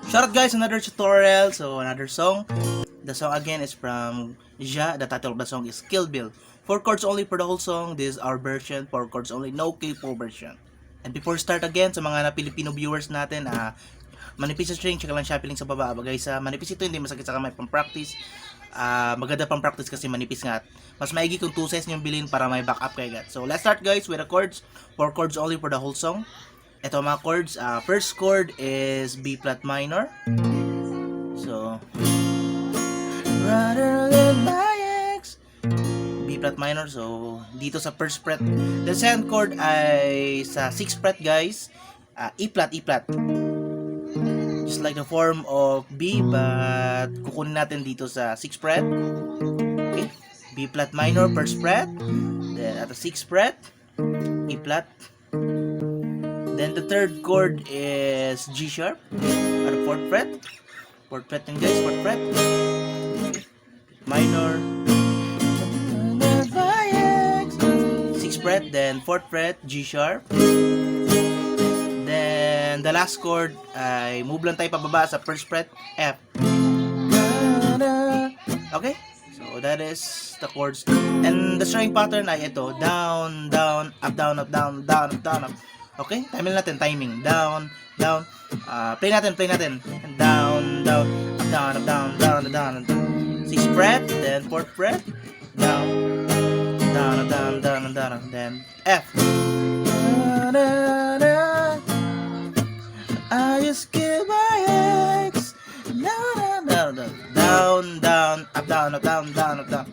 Shoutout guys, another tutorial. So another song. The song again is from SZA. The title of the song is Kill Bill. 4 chords only for the whole song. This is our version. 4 chords only, no Capo version. And before start again, sa mga Filipino viewers natin, manipis sa string, check lang Shopee link sa baba. Guys, manipis ito, hindi masakit sa kamay, pang practice. Maganda pang practice kasi manipis nga. Mas maigi kung 2 sets nyo bilhin para may backup kayo guys. So let's start guys with the chords. 4 chords only for the whole song. Ito mga chords. First chord is B flat minor. So rather than my ex, B flat minor. So dito sa first fret. The second chord ay sa 6th fret guys. E flat, E flat. Just like the form of B, but kukunin natin dito sa 6th fret. Okay. B flat minor, first fret. Then at the 6th fret, E flat. Then the third chord is G sharp at the 4th fret. 4th fret yun guys, 4th fret. Okay. Minor. 6th fret, then 4th fret, G sharp. Then the last chord ay move lang tayo pababa sa first fret, F. Okay? So that is the chords. And the string pattern ay ito, down, down, up, down, up, down, down, up, down, up. Okay? Timing natin, timing. Down, down. Play natin, play natin. Down, down, up, down, up, down, down, down, down. 6th fret, then 4th fret, down, down, up, down, down, down, then F. I just killed my ex. Down, down, up, down, up, down, down, up, down.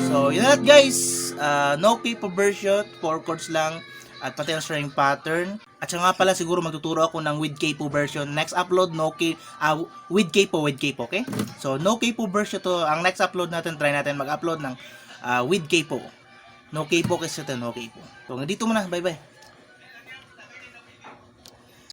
So, yun na guys. No Capo version, 4 chords lang. At pati ang string pattern. At saka nga pala siguro magtuturo ako ng with Capo version. Next upload, with Capo, okay? So, no Capo version to. Ang next upload natin, try natin mag-upload ng with Capo. No Capo kasi ito, no Capo. So, nandito muna. Bye-bye.